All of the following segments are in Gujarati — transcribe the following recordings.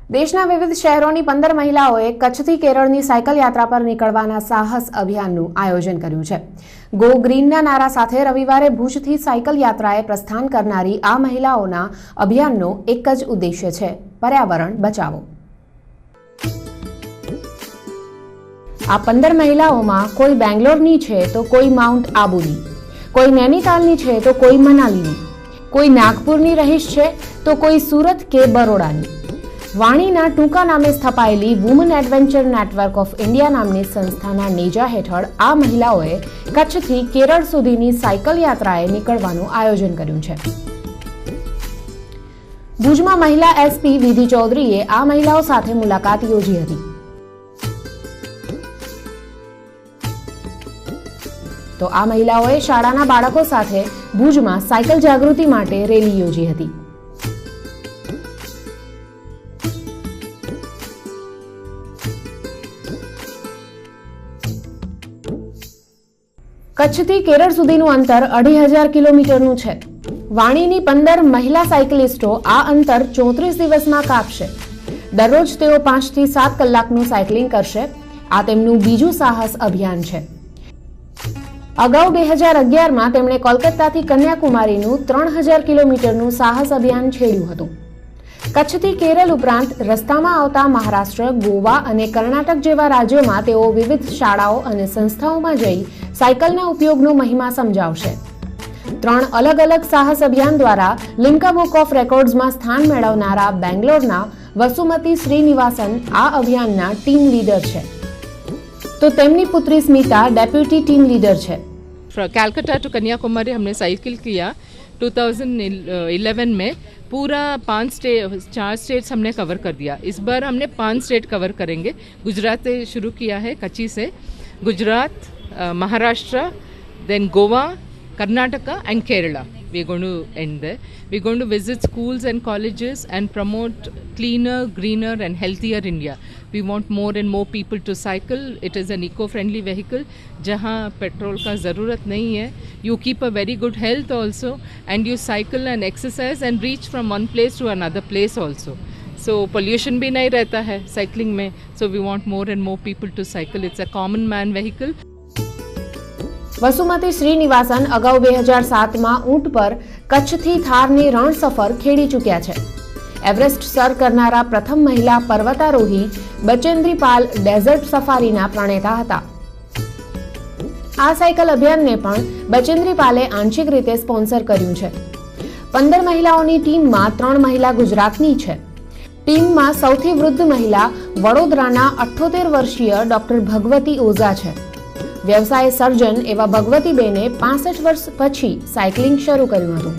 દેશના વિવિધ શહેરોની 15 મહિલાઓએ કચ્છથી કેરળની સાયકલ યાત્રા પર નીકળવાના સાહસ અભિયાનનું આયોજન કર્યું છે। ગો ગ્રીનના નારા સાથે રવિવારે ભુજથી સાયકલ યાત્રાએ પ્રસ્થાન કરનારી આ મહિલાઓના અભિયાનનો એક જ ઉદ્દેશ્ય છે, પર્યાવરણ બચાવો। આ 15 મહિલાઓમાં કોઈ બેંગ્લોરની છે તો કોઈ માઉન્ટ આબુની, કોઈ નૈનીતાલની છે તો કોઈ મનાલીની, કોઈ નાગપુરની રહીશ છે તો કોઈ સુરત કે બરોડાની। વાણીના ટૂંકા નામે સ્થપાયેલી woman adventure network of India નામની સંસ્થાના નેજા હેઠળ આ મહિલાઓએ કચ્છથી કેરળ સુધીની સાયકલ યાત્રાએ નીકળવાનું આયોજન કર્યું છે। ભુજમાં મહિલા એસપી વિધિ ચૌધરીએ આ મહિલાઓ સાથે મુલાકાત યોજી હતી। તો આ મહિલાઓએ શાળાના બાળકો સાથે ભુજમાં સાયકલ જાગૃતિ માટે રેલી યોજી હતી। કચ્છથી કેરળ સુધીનું અંતર 2500 કિલોમીટરનું છે। વાણીની 15 મહિલા સાયકલિસ્ટો આ અંતર 34 દિવસમાં કાપશે। દરરોજ તેઓ 5 થી 7 કલાકનું સાયકલિંગ કરશે। આ તેમનું બીજું સાહસ અભિયાન છે। અગાઉ 2011માં તેમણે કોલકાતાથી કન્યાકુમારીનું 3000 કિલોમીટરનું સાહસ અભિયાન છેડ્યું હતું। કચ્છથી કેરળ ઉપરાંત રસ્તામાં આવતા મહારાષ્ટ્ર, ગોવા અને કર્ણાટક જેવા રાજ્યોમાં તેઓ વિવિધ શાળાઓ અને સંસ્થાઓમાં જઈ સાયકલના ઉપયોગનો મહિમા સમજાવશે। 3 અલગ અલગ સાહસ અભિયાન દ્વારા લિમ્કા બુક ઓફ રેકોર્ડ્સમાં સ્થાન મેળવનારા બેંગ્લોરના વસુમતી શ્રીનિવાસન આ અભિયાનના ટીમ લીડર છે, तो તેમની पुत्री स्मिता डेप्यूटी टीम लीडर है। कैलकाटा टू कन्याकुमारी हमने साइकिल किया 2011 में। पूरा 4 स्टेट्स हमने कवर कर दिया। इस बार हमने 5 स्टेट कवर करेंगे। गुजरात से शुरू किया है, कच्ची से। Gujarat, Maharashtra, then Goa, Karnataka and Kerala. We are going to end there. We are going to visit schools and colleges and promote cleaner, greener and healthier India. We want more and more people to cycle. It is an eco-friendly vehicle जहाँ पेट्रोल का ज़रूरत नहीं है। You keep a very good health also and you cycle and exercise and reach from one place to another place also. So pollution भी नहीं रहता है cycling में. So we want more and more people to cycle. It's a common man vehicle. વસુમતી Srinivasan અગાઉ 2007માં ઊંટ પર કચ્છથી થારની રણ સફર ખેડી ચૂક્યા છે। એવરેસ્ટ સર કરનારા પ્રથમ મહિલા પર્વતારોહી બચેન્દ્રી પાલ ડેઝર્ટ સફારીના પ્રણેતા હતા। આ સાયકલ અભિયાનને પણ બચેન્દ્રી પાલે આંશિક રીતે સ્પોન્સર કર્યું છે। 15 મહિલાઓની ટીમમાં 3 મહિલા ગુજરાતની છે। ટીમમાં સૌથી વૃદ્ધ મહિલા વડોદરાના 78 વર્ષીય ડોક્ટર ભગવતી ઓઝા છે। વ્યવસાય સર્જન એવા ભગવતીબેને 65 વર્ષ પછી સાયકલિંગ શરૂ કર્યું હતું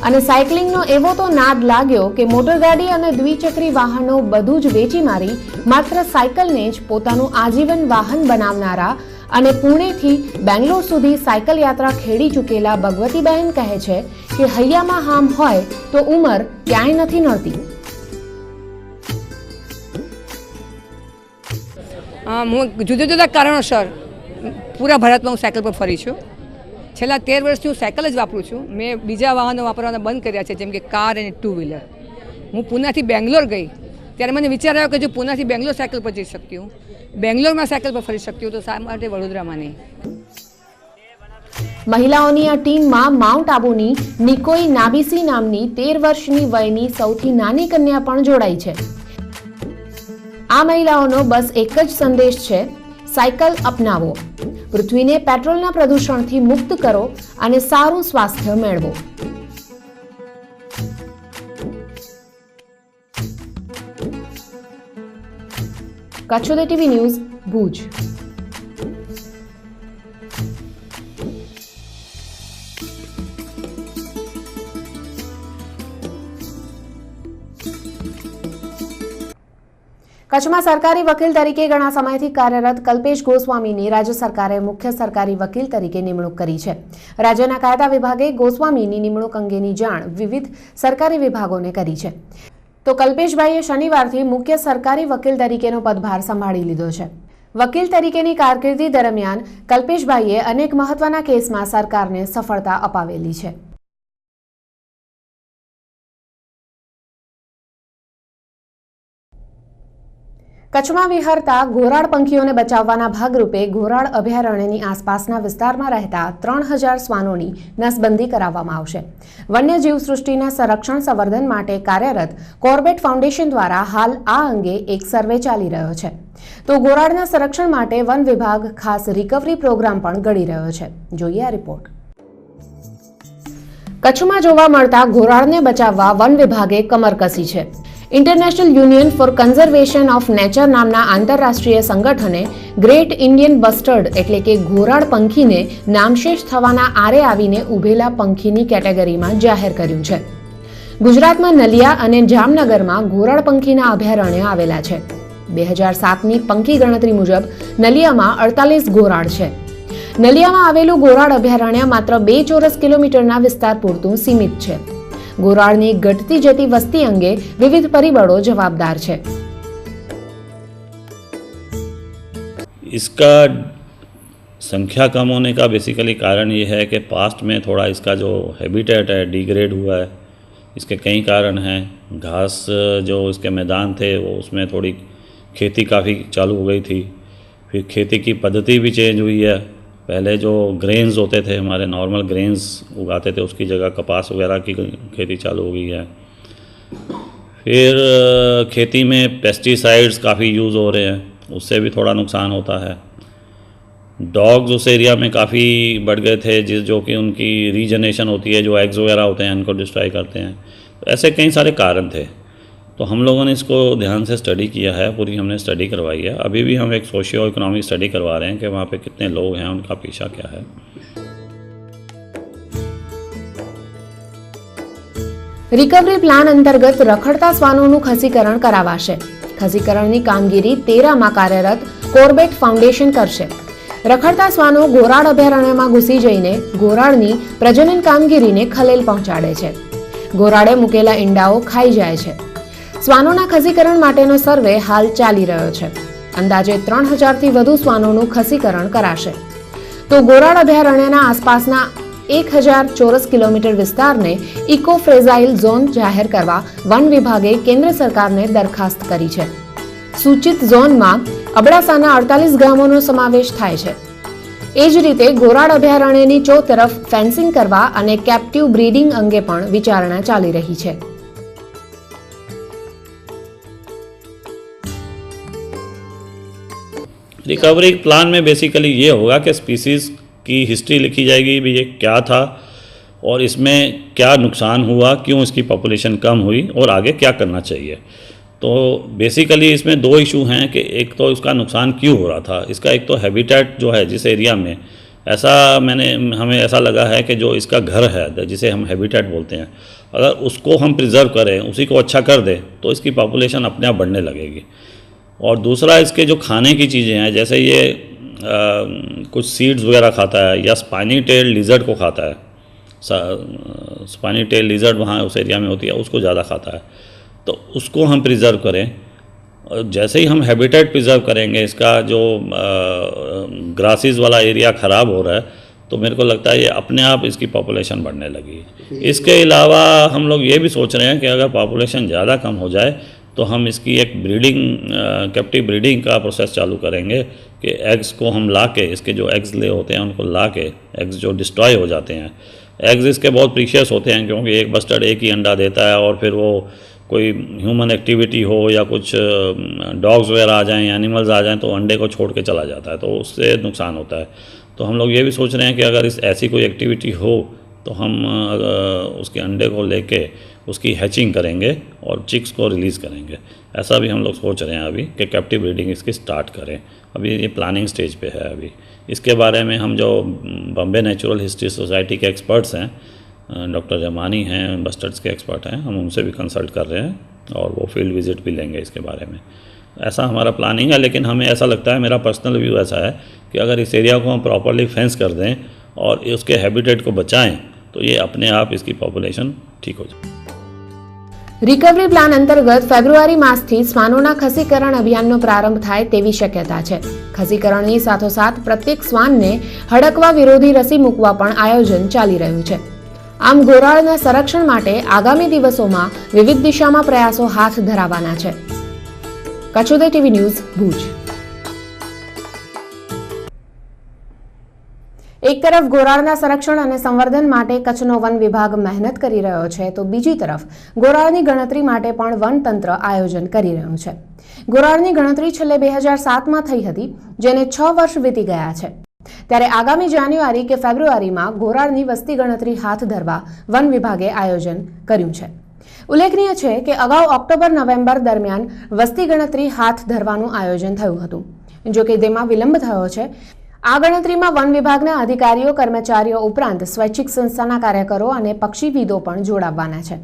અને સાયકલિંગનો એવો તો નાદ લાગ્યો કે મોટરગાડી અને દ્વિચક્રી વાહનો બધું જ વેચી મારી માત્ર સાયકલને જ પોતાનું આજીવન વાહન બનાવનારા અને પુણેથી બેંગ્લોર સુધી સાયકલ યાત્રા ખેડી ચૂકેલા ભગવતીબેન કહે છે કે હૈયામાં હામ હોય તો ઉંમર ક્યાંય નથી નડતી। હું જુદા જુદા કારણોસર પૂરા ભારતમાં હું સાયકલ પર ફરી છું। છેલ્લા 13 વર્ષથી હું સાયકલ જ વાપરું છું। મેં બીજા વાહનો વાપરવાના બંધ કર્યા છે, જેમ કે કાર અને 2 વ્હીલર। હું પૂનાથી બેંગ્લોર ગઈ ત્યારે મને વિચાર આવ્યો કે જો પૂનાથી બેંગ્લોર સાયકલ પર જઈ શકતી હું, બેંગ્લોરમાં સાયકલ પર ફરી શકતી હું, તો શા માટે વડોદરામાં નહીં। મહિલાઓની આ ટીમમાં માઉન્ટ આબુની નિકોઈ નાબીસી નામની 13 વર્ષની વયની સૌથી નાની કન્યા પણ જોડાઈ છે। આ મહિલાઓનો બસ એક જ સંદેશ છે, સાયકલ અપનાવો, પૃથ્વીને પેટ્રોલના પ્રદૂષણથી મુક્ત કરો અને સારું સ્વાસ્થ્ય મેળવો। કચ્છોદય ટીવી ન્યૂઝ, ભુજ। કચ્છમાં સરકારી વકીલ તરીકે ઘણા સમયથી કાર્યરત કલ્પેશ ગોસ્વામીની રાજ્ય સરકારે મુખ્ય સરકારી વકીલ તરીકે નિમણૂક કરી છે। રાજ્યના કાયદા વિભાગે ગોસ્વામીની નિમણૂક અંગેની જાણ વિવિધ સરકારી વિભાગોને કરી છે। તો કલ્પેશભાઈએ શનિવારથી મુખ્ય સરકારી વકીલ તરીકેનો પદભાર સંભાળી લીધો છે। વકીલ તરીકેની કારકિર્દી દરમિયાન કલ્પેશભાઈએ અનેક મહત્વના કેસમાં સરકારને સફળતા અપાવેલી છે। કચ્છમાં વિહરતા ઘોરાડ પંખીઓને બચાવવાના ભાગરૂપે ઘોરાડ અભયારણ્યની આસપાસના વિસ્તારમાં રહેતા 3000 શ્વાનોની નસબંધી કરાવવામાં આવશે. વન્યજીવ સૃષ્ટિના સંરક્ષણ સંવર્ધન માટે કાર્યરત કોર્બેટ ફાઉન્ડેશન દ્વારા હાલ આ અંગે એક સર્વે ચાલી રહ્યો છે. તો ઘોરાડના સંરક્ષણ માટે વન વિભાગ ખાસ રિકવરી પ્રોગ્રામ પણ ઘડી રહ્યો છે. જોઈએ આ રિપોર્ટ. કચ્છમાં જોવા મળતા ઘોરાડને બચાવવા વન વિભાગે કમર કસી છે. International union for conservation of nature નામના આંતરરાષ્ટ્રીય સંગઠને ગ્રેટ ઇન્ડિયન બસ્ટર્ડ એટલે કે ઘોરાડ પંખીને નામશેષ થવાના આરે આવીને ઉભેલા પંખીની કેટેગરીમાં જાહેર કર્યું છે. ગુજરાતમાં નલિયા અને જામનગરમાં ઘોરાડ પંખીના અભયારણ્ય આવેલા છે. 2007ની પંખી ગણતરી મુજબ નલિયામાં 48 ઘોરાડ છે. નલિયામાં આવેલું ઘોરાડ અભયારણ્ય માત્ર 2 ચોરસ કિલોમીટરના વિસ્તાર પૂરતું સીમિત છે. घोराडनी घटती जती वस्ती अंगे विविध परिबळों जवाबदार है. इसका संख्या कम होने का बेसिकली कारण ये है कि पास्ट में थोड़ा इसका जो हैबिटेट है डिग्रेड हुआ है. इसके कई कारण हैं. घास जो इसके मैदान थे वो उसमें थोड़ी खेती काफ़ी चालू हो गई थी. फिर खेती की पद्धति भी चेंज हुई है. पहले जो ग्रेन्स होते थे हमारे नॉर्मल ग्रेन्स उगाते थे उसकी जगह कपास वगैरह की खेती चालू हो गई है. फिर खेती में पेस्टिसाइड्स काफ़ी यूज़ हो रहे हैं, उससे भी थोड़ा नुकसान होता है. डॉग्स उस एरिया में काफ़ी बढ़ गए थे जो कि उनकी रीजनरेशन होती है, जो एग्स वगैरह होते हैं उनको डिस्ट्रॉय करते हैं. तो ऐसे कई सारे कारण थे. तो हम लोगों ने इसको ध्यान से स्टडी किया है, पूरी हमने स्टडी करवाई है. अभी भी हम एक सोशियो इकोनॉमिक स्टडी करवा रहे हैं कि वहाँ पे कितने लोग हैं, उनका पेशा क्या है. रिकवरी प्लान अंतर्गत रखड़ता श्वानों खसीकरण करावाशे. खसीकरणनी कामगीरी 13 में कार्यरत कोर्बेट फाउंडेशन करशे. रखड़ता श्वानो घोराड अभयारण्यमां घुसी जईने घोराडनी प्रजनन कामगीरीने खलेल पहोंचाडे छे. घोराडे मूकेला ईंडाओ खाई जाय छे. श्वानोना खसीकरण माटेनो सर्वे हाल चाली रह्यो छे. अंदाजे 3000 थी वधु श्वानोनुं खसीकरण कराशे. तो घोराड अभयारण्यना आसपासना 1000 ચોરસ કિલોમીટર વિસ્તારને ઇકો ફ્રેજાઇલ ઝોન જાહેર કરવા વન વિભાગે કેન્દ્ર સરકારને દરખાસ્ત કરી છે. સૂચિત ઝોનમાં અબડાસાના 48 ગામોનો સમાવેશ થાય છે. એ જ રીતે ઘોરાડ અભયારણ્યની ચોતરફ ફેન્સિંગ કરવા અને કેપ્ટિવ બ્રીડિંગ અંગે પણ વિચારણા ચાલી રહી છે. रिकवरी प्लान में बेसिकली ये होगा कि स्पीसीज़ की हिस्ट्री लिखी जाएगी भी ये क्या था और इसमें क्या नुकसान हुआ, क्यों इसकी पॉपुलेशन कम हुई और आगे क्या करना चाहिए. तो बेसिकली इसमें 2 इशू हैं कि एक तो इसका नुकसान क्यों हो रहा था. इसका एक तो हैबिटेट जो है जिस एरिया में हमें ऐसा लगा है कि जो इसका घर है जिसे हम हैबिटेट बोलते हैं, अगर उसको हम प्रिजर्व करें, उसी को अच्छा कर दें तो इसकी पॉपुलेशन अपने आप बढ़ने लगेगी. और दूसरा इसके जो खाने की चीज़ें हैं, जैसे ये कुछ सीड्स वगैरह खाता है या स्पाइनी टेल लिजर्ड को खाता है. स्पाइनी टेल लिजर्ड वहाँ उस एरिया में होती है, उसको ज़्यादा खाता है. तो उसको हम प्रिजर्व करें. जैसे ही हम हैबिटेट प्रिजर्व करेंगे, इसका जो ग्रासेस वाला एरिया ख़राब हो रहा है, तो मेरे को लगता है ये अपने आप इसकी पॉपुलेशन बढ़ने लगी. इसके अलावा हम लोग ये भी सोच रहे हैं कि अगर पॉपुलेशन ज़्यादा कम हो जाए तो हम इसकी एक ब्रीडिंग कैप्टिव ब्रीडिंग का प्रोसेस चालू करेंगे कि एग्स को हम ला के, इसके जो एग्स ले होते हैं उनको ला के, एग्स जो डिस्ट्रॉय हो जाते हैं, एग्स इसके बहुत प्रीशियस होते हैं क्योंकि एक बस्टर्ड एक ही अंडा देता है और फिर वो कोई ह्यूमन एक्टिविटी हो या कुछ डॉग्स वगैरह आ जाएं, एनिमल्स आ जाएं तो अंडे को छोड़ के चला जाता है, तो उससे नुकसान होता है. तो हम लोग ये भी सोच रहे हैं कि अगर ऐसी कोई एक्टिविटी हो तो हम उसके अंडे को लेके उसकी हैचिंग करेंगे और चिक्स को रिलीज़ करेंगे. ऐसा भी हम लोग सोच रहे हैं अभी कि कैप्टिव ब्रीडिंग इसकी स्टार्ट करें. अभी ये प्लानिंग स्टेज पे है. अभी इसके बारे में हम जो बॉम्बे नेचुरल हिस्ट्री सोसाइटी के एक्सपर्ट्स हैं, डॉक्टर जमानी हैं, बस्टर्ड्स के एक्सपर्ट हैं, हम उनसे भी कंसल्ट कर रहे हैं और वो फील्ड विजिट भी लेंगे इसके बारे में. ऐसा हमारा प्लानिंग है. लेकिन हमें ऐसा लगता है, मेरा पर्सनल व्यू ऐसा है कि अगर इस एरिया को हम प्रॉपरली फेंस कर दें और उसके हैबिटेट को बचाएँ तो ये अपने आप इसकी पॉपुलेशन ठीक हो जाए. रिकवरी प्लान अंतर्गत फेब्रुआरी मासथी श्वानोना खसीकरण अभियाननो प्रारंभ थाय तेवी शक्यता छे. खसीकरणनी साथोसाथ प्रत्येक श्वानने हड़कवा विरोधी रसी मूकवा पण आयोजन चाली रह्युं छे. आम घोराडना संरक्षण माटे आगामी दिवसोमां विविध दिशामां प्रयासो हाथ धरावाना छे. કચ્છોદય ટીવી ન્યૂઝ ભુજ. એક તરફ ઘોરાડના સંરક્ષણ અને સંવર્ધન માટે કચ્છનો વન વિભાગ મહેનત કરી રહ્યો છે તો બીજી તરફ ઘોરાડની ગણતરી માટે પણ વનતંત્ર આયોજન કરી રહ્યું છે. ઘોરાડની ગણતરી છેલ્લે 2007માં થઈ હતી, જેને 6 વર્ષ વીતી ગયા છે. ત્યારે આગામી જાન્યુઆરી કે ફેબ્રુઆરીમાં ઘોરાડની વસ્તી ગણતરી હાથ ધરવા વન વિભાગે આયોજન કર્યું છે. ઉલ્લેખનીય છે કે અગાઉ ઓક્ટોબર-નવેમ્બર દરમિયાન વસ્તી ગણતરી હાથ ધરવાનું આયોજન થયું હતું, જો કે તેમાં વિલંબ થયો છે. આ ગણતરીમાં વન વિભાગના અધિકારીઓ, કર્મચારીઓ ઉપરાંત સ્વૈચ્છિક સંસ્થાના કાર્યકરો અને પક્ષીવિદો પણ જોડાવાના છે.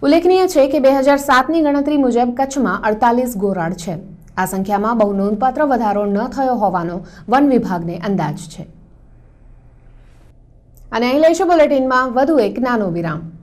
ઉલ્લેખનીય છે કે 2007ની ગણતરી મુજબ કચ્છમાં 48 ઘોરાડ છે. આ સંખ્યામાં બહુ નોંધપાત્ર વધારો ન થયો હોવાનો વન વિભાગને અંદાજ છે. અને અહીં લઈશું બુલેટિનમાં વધુ એક નાનો વિરામ.